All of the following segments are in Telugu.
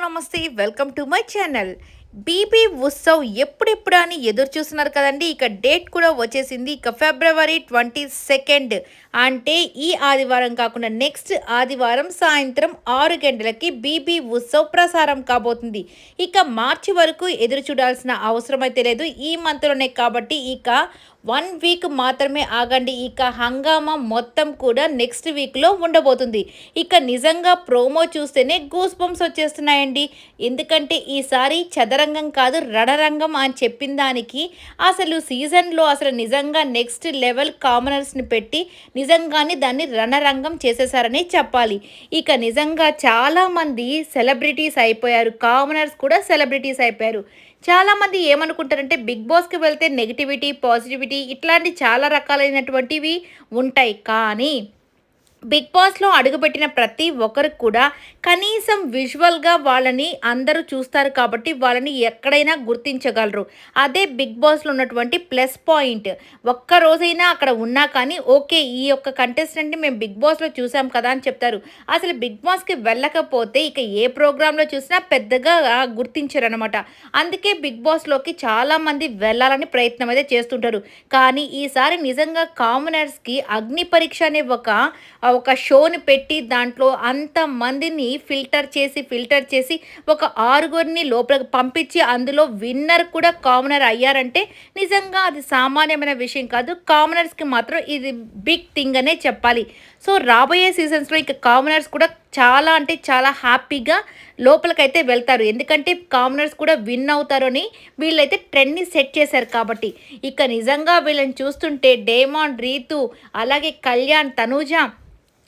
నమస్తే. Welcome to my channel. 'BB Utsav' ఎప్పుడెప్పుడా అని ఎదురు చూస్తున్నారు కదండీ. ఇక డేట్ కూడా వచ్చేసింది. ఇక ఫిబ్రవరి 22 అంటే ఈ ఆదివారం కాకుండా నెక్స్ట్ ఆదివారం సాయంత్రం 6 గంటలకి 'బీబీ ఉత్సవ్' ప్రసారం కాబోతుంది. ఇక మార్చి వరకు ఎదురు చూడాల్సిన అవసరం అయితే లేదు. ఈ మంత్‌లోనే కాబట్టి ఇక 1 వీక్ మాత్రమే ఆగండి. ఇక హంగామా మొత్తం కూడా నెక్స్ట్ వీక్‌లో ఉండబోతుంది. ఇక నిజంగా ప్రోమో చూస్తేనే గూస్ బంప్స్ వచ్చేస్తున్నాయండి. ఎందుకంటే ఈసారి చదరంగం కాదు రణరంగం అని చెప్పిన దానికి అసలు సీజన్‌లో అసలు నిజంగా నెక్స్ట్ లెవెల్ కామనర్స్‌ని పెట్టి నిజంగానే దాన్ని రణరంగం చేసేసారని చెప్పాలి. ఇక నిజంగా చాలామంది సెలబ్రిటీస్ అయిపోయారు. కామనర్స్ కూడా సెలబ్రిటీస్ అయిపోయారు. చాలామంది ఏమనుకుంటారంటే బిగ్ బాస్‌కి వెళ్తే నెగటివిటీ, పాజిటివిటీ ఇట్లాంటి చాలా రకాలైనటువంటివి ఉంటాయి. కానీ బిగ్ బాస్‌లో అడుగుపెట్టిన ప్రతి ఒక్కరికి కూడా కనీసం విజువల్‌గా వాళ్ళని అందరూ చూస్తారు కాబట్టి వాళ్ళని ఎక్కడైనా గుర్తించగలరు. అదే బిగ్ బాస్‌లో ఉన్నటువంటి ప్లస్ పాయింట్. ఒక్క రోజైనా అక్కడ ఉన్నా కానీ ఓకే. ఈ యొక్క కంటెస్టెంట్‌ని మేము బిగ్ బాస్‌లో చూసాం కదా అని చెప్తారు. అసలు బిగ్ బాస్‌కి వెళ్ళకపోతే ఇక ఏ ప్రోగ్రామ్‌లో చూసినా పెద్దగా గుర్తించరనమాట. అందుకే బిగ్ బాస్‌లోకి చాలామంది వెళ్ళాలని ప్రయత్నం అయితే చేస్తుంటారు. కానీ ఈసారి నిజంగా కామనర్స్‌కి అగ్ని పరీక్ష అనే ఒక షోని పెట్టి దాంట్లో అంతమందిని ఫిల్టర్ చేసి ఒక ఆరుగురిని లోపలికి పంపించి అందులో విన్నర్ కూడా కామనర్ అయ్యారంటే నిజంగా అది సామాన్యమైన విషయం కాదు. కామనర్స్కి మాత్రం ఇది బిగ్ థింగ్ అనే చెప్పాలి. సో రాబోయే సీజన్స్లో ఇక కామనర్స్ కూడా చాలా అంటే చాలా హ్యాపీగా లోపలికైతే వెళ్తారు. ఎందుకంటే కామనర్స్ కూడా విన్ అవుతారు అని వీళ్ళైతే ట్రెండ్ని సెట్ చేశారు కాబట్టి. ఇక నిజంగా వీళ్ళని చూస్తుంటే డేమాన్, రీతు అలాగే కళ్యాణ్, తనూజ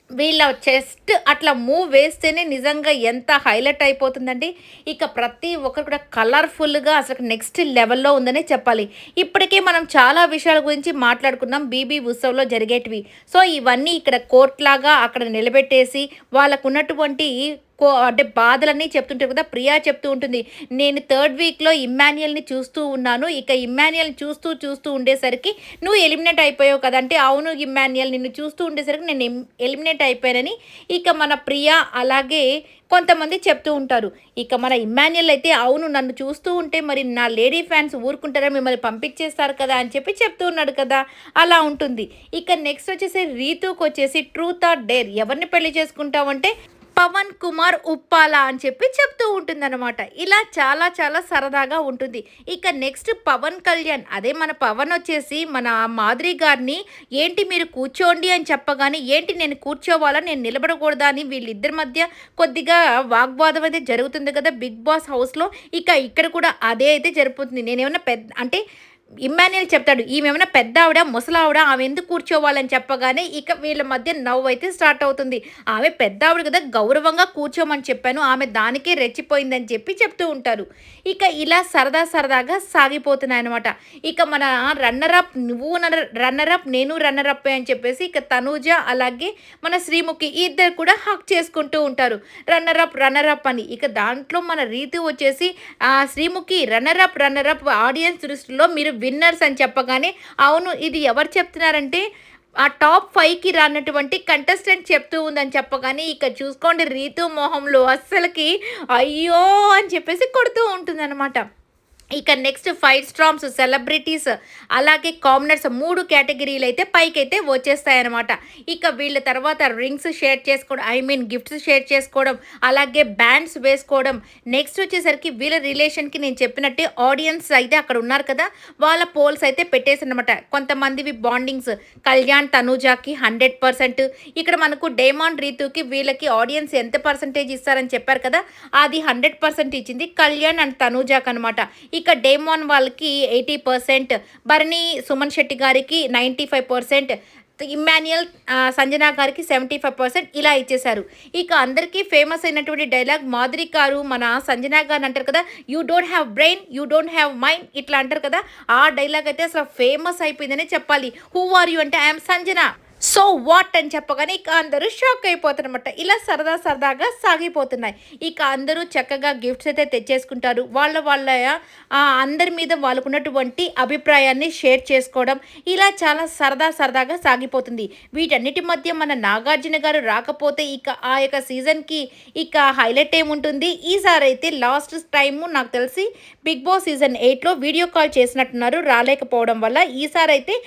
వీళ్ళ చెస్ట్ అట్లా మూవ్ వేస్తేనే నిజంగా ఎంత హైలైట్ అయిపోతుందండి. ఇక ప్రతి ఒక్కరు కూడా కలర్ఫుల్గా అసలు నెక్స్ట్ లెవెల్లో ఉందనే చెప్పాలి. ఇప్పటికే మనం చాలా విషయాల గురించి మాట్లాడుకున్నాం బీబీ ఉత్సవ్లో జరిగేటివి. సో ఇవన్నీ ఇక్కడ కోర్ట్లాగా అక్కడ నిలబెట్టేసి వాళ్ళకు ఉన్నటువంటి అంటే బాధలన్నీ చెప్తుంటారు కదా. ప్రియా చెప్తూ ఉంటుంది, నేను 3rd వీక్‌లో ఇమ్మాన్యుయల్‌ని చూస్తూ ఉన్నాను. ఇక ఇమ్మాన్యుయల్‌ని చూస్తూ ఉండేసరికి నువ్వు ఎలిమినేట్ అయిపోయావు కదా అంటే, అవును ఇమ్మాన్యుయల్ నిన్ను చూస్తూ ఉండేసరికి నేను ఎలిమినేట్ అయిపోయానని ఇక మన ప్రియా అలాగే కొంతమంది చెప్తూ ఉంటారు. ఇక మన ఇమ్మాన్యుయల్ అయితే అవును నన్ను చూస్తూ ఉంటే మరి నా లేడీ ఫ్యాన్స్ ఊరుకుంటారా, మిమ్మల్ని పంపించేస్తారు కదా అని చెప్పి చెప్తూ ఉన్నాడు కదా. అలా ఉంటుంది. ఇక నెక్స్ట్ వచ్చేసి రీతూకి వచ్చేసి ట్రూత్ ఆర్ డేర్ ఎవరిని పెళ్లి చేసుకుంటావంటే పవన్ కుమార్ ఉప్పాల అని చెప్పి చెప్తూ ఉంటుందన్నమాట. ఇలా చాలా చాలా సరదాగా ఉంటుంది. ఇక నెక్స్ట్ పవన్ కళ్యాణ్ అదే మన పవన్ వచ్చేసి మన మాధురి గారిని ఏంటి మీరు కూర్చోండి అని చెప్పగానే ఏంటి నేను కూర్చోవాలా నేను నిలబడకూడదా అని వీళ్ళిద్దరి మధ్య కొద్దిగా వాగ్వాదం అయితే జరుగుతుంది కదా బిగ్ బాస్ హౌస్లో. ఇక ఇక్కడ కూడా అదే అయితే జరుగుతుంది. నేనేమన్నా పెద్ద అంటే ఇమ్మాన్యుయల్ చెప్తాడు, ఈమెమన్నా పెద్ద ఆవిడ ముసలావిడ ఆమె ఎందుకు కూర్చోవాలని చెప్పగానే ఇక వీళ్ళ మధ్య నవ్వు అయితే స్టార్ట్ అవుతుంది. ఆమె పెద్ద ఆవిడ కదా గౌరవంగా కూర్చోమని చెప్పాను, ఆమె దానికే రెచ్చిపోయిందని చెప్పి చెప్తూ ఉంటారు. ఇక ఇలా సరదాగా సాగిపోతున్నాయి అనమాట. ఇక మన రన్నరప్ నువ్వు రన్నరప్ నేను రన్నరప్ అని చెప్పేసి ఇక తనూజ అలాగే మన శ్రీముఖి ఇద్దరు కూడా హక్ చేసుకుంటూ ఉంటారు రన్నరప్ అని. ఇక దాంట్లో మన రీతి వచ్చేసి శ్రీముఖి రన్నరప్ ఆడియన్స్ దృష్టిలో మీరు విన్నర్స్ అని చెప్పగానే అవును ఇది ఎవరు చెప్తున్నారంటే ఆ టాప్ 5కి రానటువంటి కంటెస్టెంట్ చెప్తూ ఉందని చెప్పగానే ఇక చూసుకోండి రీతు మొహంలో అస్సలకి అయ్యో అని చెప్పేసి కొడుతూ ఉంటుందన్నమాట. ఇక నెక్స్ట్ 5 స్టార్స్ సెలబ్రిటీస్ అలాగే కామనర్స్ 3 కేటగిరీలు అయితే పైకైతే వచ్చేస్తాయన్నమాట. ఇక వీళ్ళ తర్వాత రింగ్స్ షేర్ చేసుకోవడం గిఫ్ట్స్ షేర్ చేసుకోవడం అలాగే బ్యాండ్స్ వేసుకోవడం. నెక్స్ట్ వచ్చేసరికి వీళ్ళ రిలేషన్కి నేను చెప్పినట్టే ఆడియన్స్ అయితే అక్కడ ఉన్నారు కదా వాళ్ళ పోల్స్ అయితే పెట్టేసనమాట. కొంతమందివి బాండింగ్స్ కళ్యాణ్ తనూజాకి 100%, ఇక్కడ మనకు డేమాన్ రీతుకి వీళ్ళకి ఆడియన్స్ ఎంత పర్సంటేజ్ ఇస్తారని చెప్పారు కదా అది 100% ఇచ్చింది కళ్యాణ్ అండ్ తనూజాకి అనమాట. ఇక డేమాన్ వాళ్ళకి 80%, భరణి సుమన్ శెట్టి గారికి 95%, ఇమ్మాన్యుయల్ సంజన గారికి 75% ఇలా ఇచ్చేశారు. ఇక అందరికీ ఫేమస్ అయినటువంటి డైలాగ్ మాధురి గారు మన సంజన గారు అంటారు కదా, you don't have brain you don't have mind ఇట్లా అంటారు కదా. ఆ డైలాగ్ అయితే అసలు ఫేమస్ అయిపోయిందనే చెప్పాలి. హూ ఆర్ యూ అంటే ఐఎమ్ సంజన, సో వాట్ అని చెప్పగానే ఇక అందరూ షాక్ అయిపోతారనమాట. ఇలా సరదా సరదాగా సాగిపోతున్నాయి. ఇక అందరూ చక్కగా గిఫ్ట్స్ అయితే తెచ్చేసుకుంటారు. వాళ్ళ అందరి మీద వాళ్ళకున్నటువంటి అభిప్రాయాన్ని షేర్ చేసుకోవడం, ఇలా చాలా సరదా సరదాగా సాగిపోతుంది. వీటన్నిటి మధ్య మన నాగార్జున గారు రాకపోతే ఇక ఆ యొక్క సీజన్‌కి ఇక హైలైట్ ఏముంటుంది? ఈసారైతే లాస్ట్ టైము నాకు తెలిసి 'బిగ్ బాస్' సీజన్ 8లో వీడియో కాల్ చేసినట్టున్నారు. రాలేకపోవడం వల్ల ఈసారైతే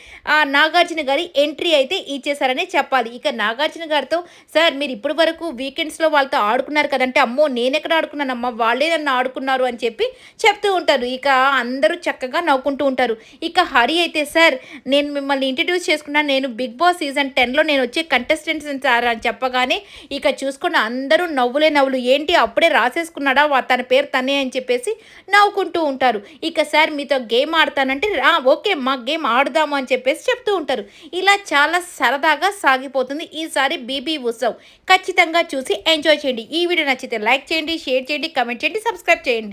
నాగార్జున గారి ఎంట్రీ అయితే ఇచ్చేసారనే చెప్పాలి. ఇక నాగార్జున గారితో సార్ మీరు ఇప్పటి వరకు వీకెండ్స్‌లో వాళ్ళతో ఆడుకున్నారు కదంటే, అమ్మో! నేనెక్కడ ఆడుకున్నానమ్మా వాళ్ళే నన్ను ఆడుకున్నారు అని చెప్పి చెప్తూ ఉంటారు. ఇక అందరూ చక్కగా నవ్వుకుంటూ ఉంటారు. ఇక హరి అయితే సార్ నేను మిమ్మల్ని ఇంట్రడ్యూస్ చేసుకున్నాను. నేను 'బిగ్ బాస్' సీజన్ 10లో నేను వచ్చే కంటెస్టెంట్స్ సార్ అని చెప్పగానే ఇక చూసుకున్న అందరూ నవ్వులే నవ్వులు. ఏంటి అప్పుడే రాసేసుకున్నాడా తన పేరు తనే అని చెప్పేసి నవ్వుకుంటూ ఉంటారు. ఇక సార్ మీతో గేమ్ ఆడతానంటే ఓకే మా గేమ్ ఆడుదాము అని చెప్పేసి చెప్తూ ఉంటారు. ఇలా చాలా సరదాగా సాగిపోతుంది ఈసారి బీబీ ఉత్సవ్. ఖచ్చితంగా చూసి ఎంజాయ్ చేయండి. ఈ వీడియో నచ్చితే లైక్ చేయండి, షేర్ చేయండి, కామెంట్ చేయండి, సబ్స్క్రైబ్ చేయండి.